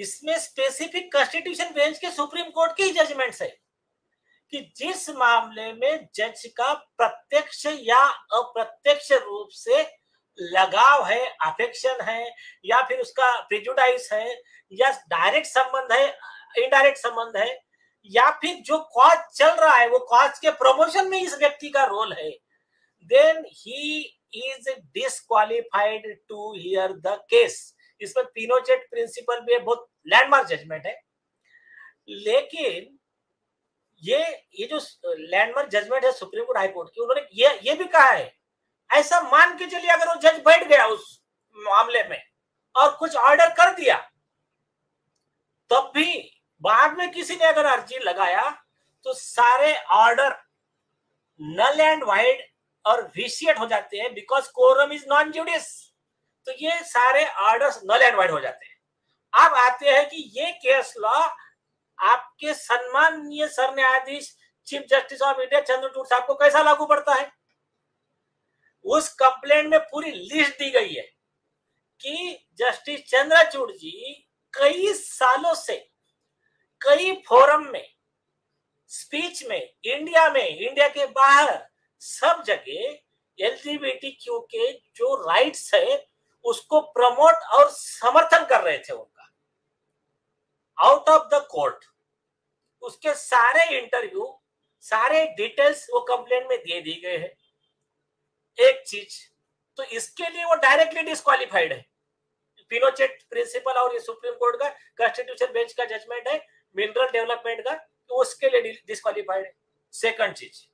इसमें specific constitution bench के supreme court की जजमेंट्स है कि जिस मामले में जज का प्रत्यक्ष या अप्रत्यक्ष रूप से लगाव है, अफेक्शन है, या फिर उसका प्रेजुडाइस है, या डायरेक्ट संबंध है, इनडायरेक्ट संबंध है, या फिर जो कॉज चल रहा है वो कॉज के प्रमोशन में इस व्यक्ति का रोल है, then he is disqualified to hear the case. इसमें पिनोचेट प्रिंसिपल भी बहुत लैंडमार्क जजमेंट है। लेकिन ये जो लैंडमार्क जजमेंट है सुप्रीम कोर्ट हाई कोर्ट की, उन्होंने ये भी कहा है, ऐसा मान के चलिए अगर वो जज बैठ गया उस मामले में और कुछ ऑर्डर कर दिया, तब भी बाद में किसी ने अगर अर्जी लगाया तो सारे ऑर्डर नल एंड वाइड और विशिएट हो जाते हैं, बिकॉज कोरम इज नॉन ज्यूडिस। तो ये सारे ऑर्डर्स नल एंड वाइड हो जाते हैं। अब आते हैं कि ये केस लॉ आपके सम्माननीय सर न्यायाधीश chief justice of India Chandrachud साहब को कैसा लागू पड़ता है। उस कंप्लेंट में पूरी लिस्ट दी गई है कि जस्टिस चंद्रचूड़ जी कई सालों से कई फोरम में, स्पीच में, इंडिया में, इंडिया के बाहर, सब जगह एलजीबीटीक्यू के जो राइट्स है उसको प्रमोट और समर्थन कर रहे थे उनका, आउट ऑफ द कोर्ट। उसके सारे इंटरव्यू, सारे डिटेल्स वो कंप्लेंट में दे दी गए हैं। एक चीज तो इसके लिए वो डायरेक्टली डिस्क्वालिफाइड है। पिनोचेट प्रिंसिपल और ये सुप्रीम कोर्ट का कॉन्स्टिट्यूशन बेंच का जजमेंट है मिनरल डेवलपमेंट का, तो उसके लिए डिस्क्वालिफाइड है। सेकंड चीज,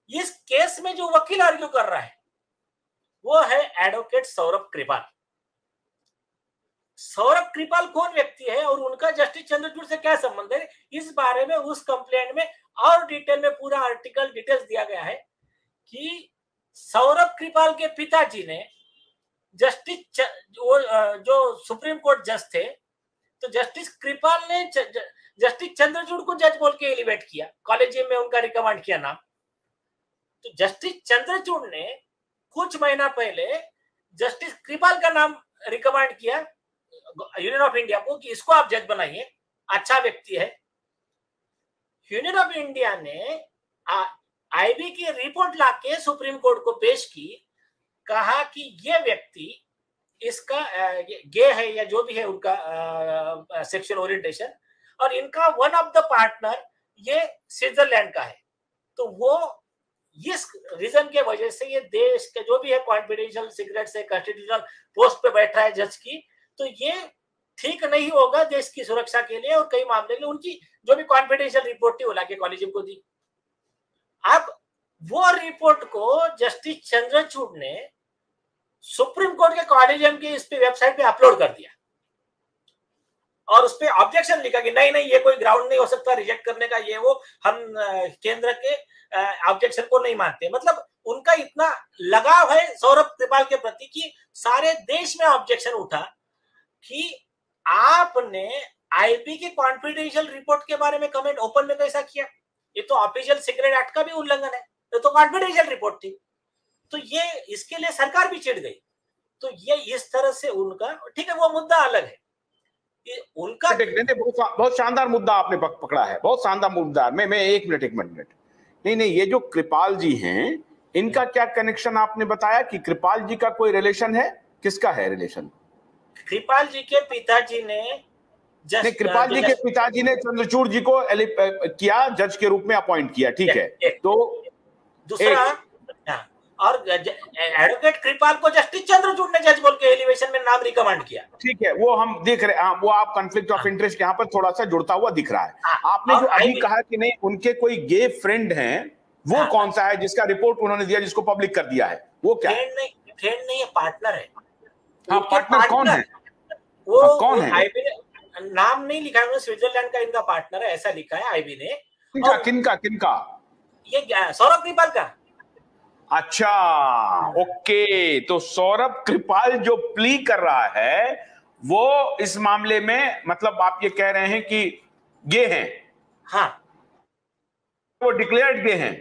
इस केस में जो वकील आर्ग्यू कर रहा है वो है एडवोकेट सौरभ कृपाल। सौरभ कृपाल कौन व्यक्ति है और उनका जस्टिस चंद्रचूड़ से क्या संबंध है, इस बारे में उस कंप्लेंट में और डिटेल में पूरा आर्टिकल डिटेल्स दिया गया है कि सौरभ कृपाल के पिताजी ने जस्टिस जो सुप्रीम कोर्ट जज थे, तो जस्टिस कृपाल ने जस्टिस चंद्रचूड़ को जज बोल के एलिवेट किया, कॉलेजियम में उनका रिकमेंड किया नाम। तो जस्टिस चंद्रचूड़ ने कुछ महीना पहले जस्टिस कृपाल का नाम रिकमेंड किया यूनियन ऑफ इंडिया को कि इसको आप जज बनाइए, अच्छा व्यक्ति है। यूनियन ऑफ इंडिया ने आईबी की रिपोर्ट लाके सुप्रीम कोर्ट को पेश की, कहा कि ये व्यक्ति इसका गे है या जो भी है उनका सेक्सुअल ओरिएंटेशन, और इनका वन ऑफ द पार्टनर ये स्विट्जरलैंड का है। तो वो इस रीजन के वजह से ये देश के जो भी है कॉन्फिडेंशियल सीक्रेट से कॉन्स्टिट्यूशनल पोस्ट पे बैठा है जज की, तो ये ठीक नहीं होगा देश की सुरक्षा के लिए। और कई मामले में उनकी जो भी कॉन्फिडेंशियल रिपोर्ट थी वो लाके कॉलेजियम को दी। अब वो रिपोर्ट को जस्टिस चंद्रचूड़ ने सुप्रीम कोर्ट के कॉलेजियम की इस पे वेबसाइट पे अपलोड कर दिया और उस पे ऑब्जेक्शन लिखा कि नहीं ये कोई ग्राउंड नहीं हो सकता रिजेक्ट करने का, ये वो हम केंद्र के ऑब्जेक्शन को नहीं मानते। मतलब उनका इतना लगाव है सौरभ कृपाल के प्रति कि सारे देश में ऑब्जेक्शन उठा कि आपने आईबी के कॉन्फिडेंशियल रिपोर्ट के बारे में कमेंट ओपन में कैसा किया, ये तो ऑफिशियल सीक्रेट एक्ट का भी उल्लंघन है, ये तो कॉन्फिडेंशियल रिपोर्ट थी। तो ये इसके लिए सरकार भी चिढ़ गई। तो ये इस तरह से उनका, ठीक है वो मुद्दा अलग है, ये उनका बहुत शानदार मुद्दा आपने पकड़ा है, बहुत शानदार मुद्दा। मैं एक मिनट नहीं, ये जो कृपाल जी हैं इनका क्या कनेक्शन आपने बताया कि कृपाल जी का कोई रिलेशन है, किसका है रिलेशन? कृपाल जी के पिताजी ने कृपाल जी के पिताजी ने चंद्रचूड़ जी को किया, जज के रूप में अपॉइंट किया, ठीक है। तो दूसरा और एडवोकेट कृपाल को जस्टिस चंद्रचूड़ ने जज बोल के एलिवेशन में नाम रिकमेंड किया, ठीक है। वो हम देख रहे हैं, वो आप कॉन्फ्लिक्ट ऑफ इंटरेस्ट यहाँ पर थोड़ा सा जुड़ता हुआ दिख रहा है। आपने जो अभी कहा कि नहीं उनके कोई गे फ्रेंड हैं, वो कौन सा है जिसका रिपोर्ट उन्होंने दिया, जिसको पब्लिक कर दिया है, वो क्या? फ्रेंड नहीं है, पार्टनर है। हाँ, पार्टनर कौन है? वो कौन है? आईबी ने नाम नहीं लिखा है, स्विट्जरलैंड का इनका पार्टनर है ऐसा लिखा है आईबी ने। किनका? ये सौरभ कृपाल का। अच्छा, ओके। तो सौरभ कृपाल जो प्ली कर रहा है वो इस मामले में, मतलब आप ये कह रहे हैं कि गे हैं? हाँ, वो डिक्लेयर्ड गे हैं?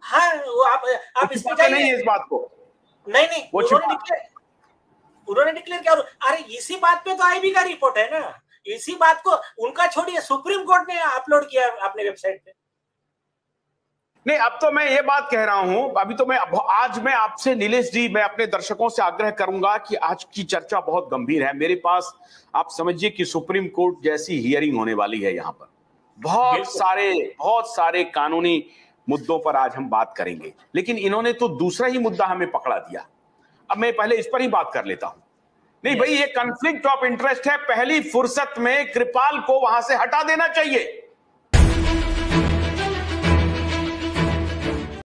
हाँ, वो आप इसमें नहीं है इस बात को? नहीं उन्होंने डिक्लेयर किया। अरे इसी बात पे तो आईबी का रिपोर्ट है ना, इसी बात को उनका छोड़िए, सुप्रीम कोर्ट ने अपलोड किया अपने वेबसाइट पे। नहीं, अब तो मैं ये बात कह रहा हूं, अभी तो आज मैं आपसे नीलेश जी, मैं अपने दर्शकों से आग्रह करूंगा कि आज की चर्चा बहुत गंभीर है। मेरे पास आप समझिए कि सुप्रीम कोर्ट जैसी हियरिंग होने वाली है, यहां पर बहुत सारे कानूनी मुद्दों पर आज हम बात करेंगे, लेकिन इन्होंने तो दूसरा ही मुद्दा हमें पकड़ा दिया। अब मैं पहले इस पर ही बात कर लेता हूं। नहीं भाई, ये कॉन्फ्लिक्ट ऑफ इंटरेस्ट है, पहली फुर्सत में कृपाल को वहां से हटा देना चाहिए।